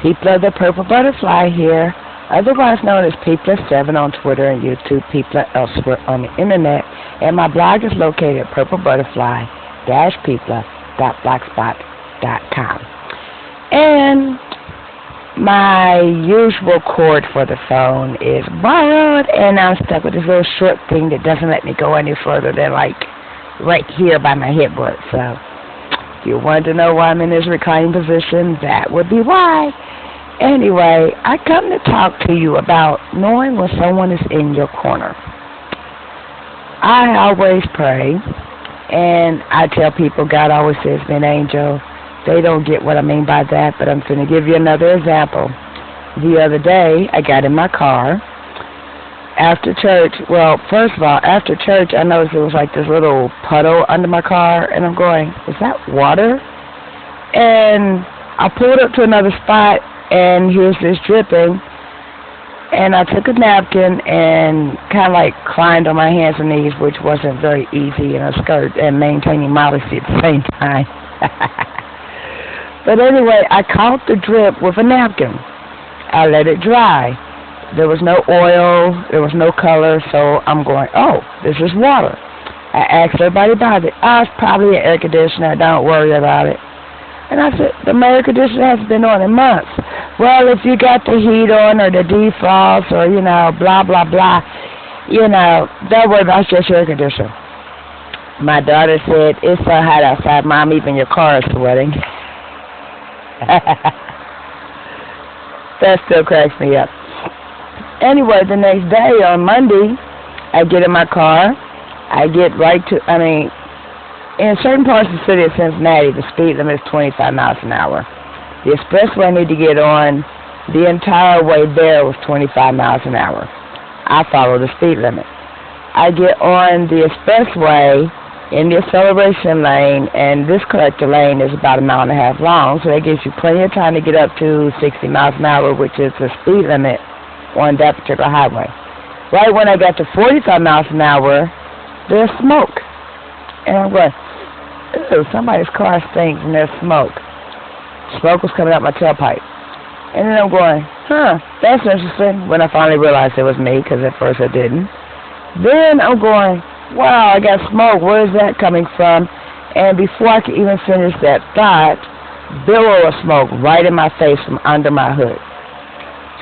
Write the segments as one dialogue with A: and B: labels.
A: People of the Purple Butterfly here, otherwise known as People7 on Twitter and YouTube, People elsewhere on the internet, and my blog is located at purplebutterfly-people.blogspot.com. And my usual cord for the phone is borrowed, and I'm stuck with this little short thing that doesn't let me go any further than like right here by my headboard. So if you wanted to know why I'm in this reclining position, that would be why. Anyway, I come to talk to you about knowing when someone is in your corner. I always pray, and I tell people God always says be an angel. They don't get what I mean by that, but I'm going to give you another example. The other day, I got in my car after church. Well, first of all, after church, I noticed there was like this little puddle under my car, and I'm going, is that water? And I pulled up to another spot, and here's this dripping, and I took a napkin and kind of like climbed on my hands and knees, which wasn't very easy in a skirt and maintaining modesty at the same time. But anyway, I caught the drip with a napkin. I let it dry. There was no oil, there was no color, so I'm going, oh, this is water. I asked everybody about it. Oh, it's probably an air conditioner, don't worry about it. And I said, the air conditioner hasn't been on in months. Well, if you got the heat on or the defrost or, blah, blah, blah, don't worry about your air conditioner. My daughter said, it's so hot outside, Mom, even your car is sweating. That still cracks me up. Anyway, the next day, on Monday, I get in my car. I get in certain parts of the city of Cincinnati, the speed limit is 25 miles an hour. The expressway I need to get on, the entire way there was 25 miles an hour. I follow the speed limit. I get on the expressway in the acceleration lane, and this collector lane is about 1.5 miles long, so that gives you plenty of time to get up to 60 miles an hour, which is the speed limit on that particular highway. Right when I got to 45 miles an hour, there's smoke. And I'm going, ew, somebody's car stinks and there's smoke. Smoke was coming out my tailpipe. And then I'm going, that's interesting, when I finally realized it was me, because at first I didn't. Then I'm going, wow, I got smoke. Where is that coming from? And before I could even finish that thought, billow of smoke right in my face from under my hood.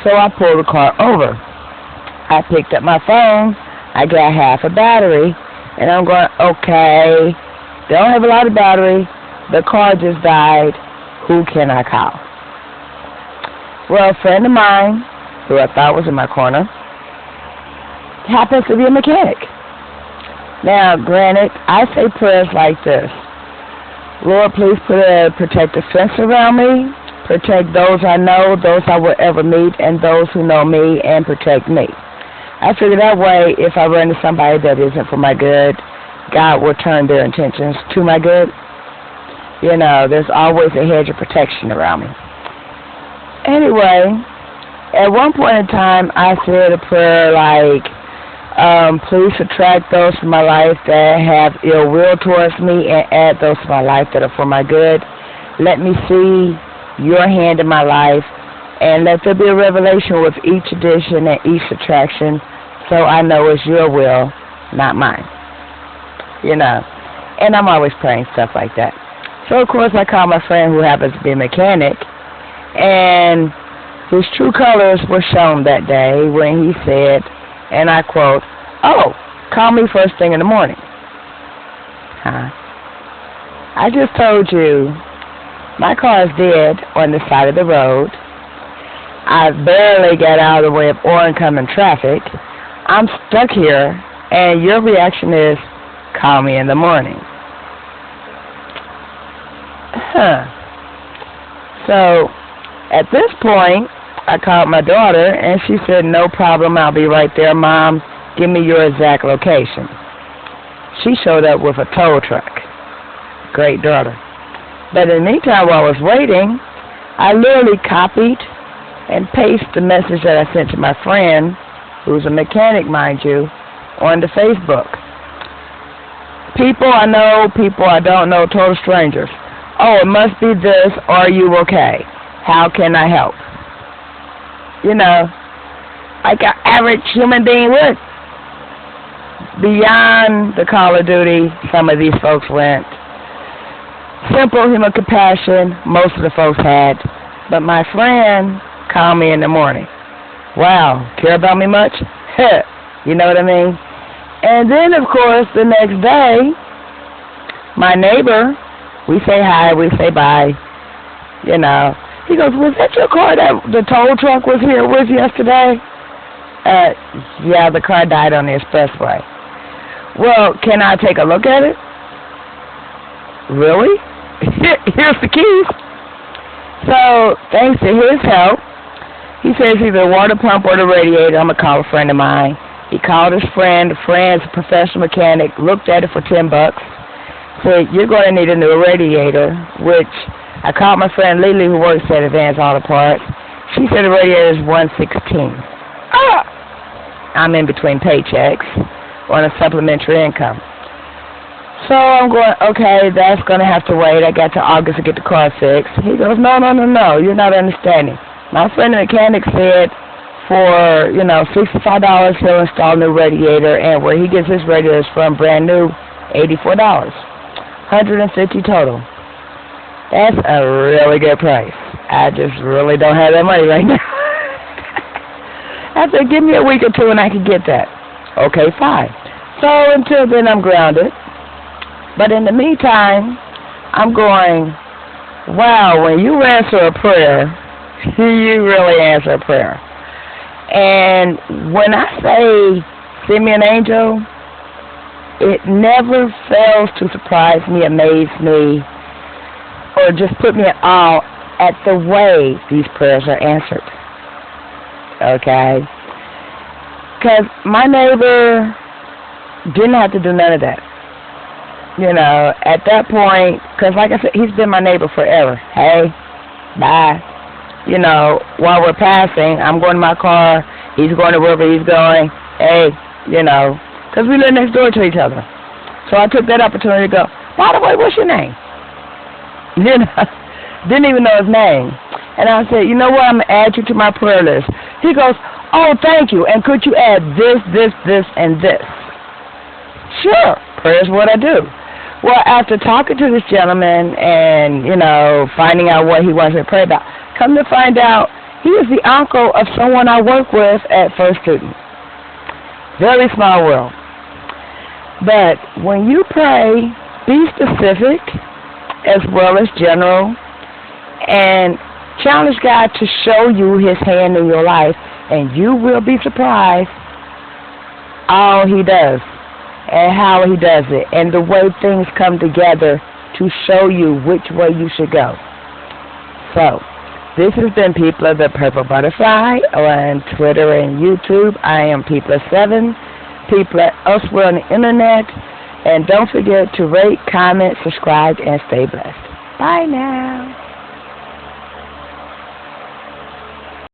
A: So I pulled the car over. I picked up my phone. I got half a battery. And I'm going, okay, they don't have a lot of battery. The car just died. Who can I call? Well, a friend of mine, who I thought was in my corner, happens to be a mechanic. Now, granted, I say prayers like this. Lord, please put a protective fence around me. Protect those I know, those I will ever meet, and those who know me, and protect me. I figure that way, if I run into somebody that isn't for my good, God will turn their intentions to my good. There's always a hedge of protection around me. Anyway, at one point in time, I said a prayer like, please subtract those from my life that have ill will towards me and add those to my life that are for my good. Let me see your hand in my life, and let there be a revelation with each addition and each subtraction, so I know it's your will, not mine. And I'm always praying stuff like that. So, of course, I called my friend who happens to be a mechanic, and his true colors were shown that day when he said, and I quote, oh, call me first thing in the morning. I just told you my car is dead on the side of the road. I barely got out of the way of oncoming traffic. I'm stuck here, and your reaction is, call me in the morning. So, at this point, I called my daughter, and she said, no problem, I'll be right there, Mom. Give me your exact location. She showed up with a tow truck. Great daughter. But in the meantime, while I was waiting, I literally copied and pasted the message that I sent to my friend, who's a mechanic, mind you, onto Facebook. People I know, people I don't know, total strangers. Oh, it must be this. Are you okay? How can I help? you know, like an average human being would. Beyond the Call of Duty, some of these folks went. Simple human compassion, most of the folks had. But my friend called me in the morning. Wow, care about me much? You know what I mean? And then, of course, the next day, my neighbor, we say hi, we say bye, you know. He goes, was that your car that the tow truck was here with yesterday? Yeah, the car died on the expressway. Well, can I take a look at it? Really? Here's the keys. So, thanks to his help, he says either the water pump or the radiator. I'm going to call a friend of mine. He called his friend. The friend's a professional mechanic, looked at it for $10. Said, you're going to need a new radiator, which I called my friend Lily, who works at Advanced Auto Parts. She said the radiator is $116. I'm in between paychecks on a supplementary income. So I'm going, okay, that's going to have to wait. I got to August to get the car fixed. He goes, no, you're not understanding. My friend the mechanic said for, $65 he'll install a new radiator, and where he gets his radiators from, brand new, $84. $150 total. That's a really good price. I just really don't have that money right now. I said, give me a week or two and I can get that. Okay, fine. So until then, I'm grounded. But in the meantime, I'm going, wow, when you answer a prayer, you really answer a prayer. And when I say, send me an angel, it never fails to surprise me, amaze me, or just put me in awe at the way these prayers are answered. Okay? Because my neighbor didn't have to do none of that. At that point, because like I said, he's been my neighbor forever. Hey, bye. While we're passing, I'm going to my car, he's going to wherever he's going. Hey, because we live next door to each other. So I took that opportunity to go, by the way, what's your name? Didn't even know his name. And I said, you know what, I'm going to add you to my prayer list. He goes, oh, thank you, and could you add this, and this? Sure, prayer's what I do. Well, after talking to this gentleman and, finding out what he wants to pray about, come to find out, he is the uncle of someone I work with at First Student. Very small world. But when you pray, be specific as well as general, and challenge God to show you his hand in your life, and you will be surprised all he does and how he does it and the way things come together to show you which way you should go. So, this has been People of the Purple Butterfly on Twitter and YouTube. I am People7, people elsewhere on the internet. And don't forget to rate, comment, subscribe, and stay blessed. Bye now.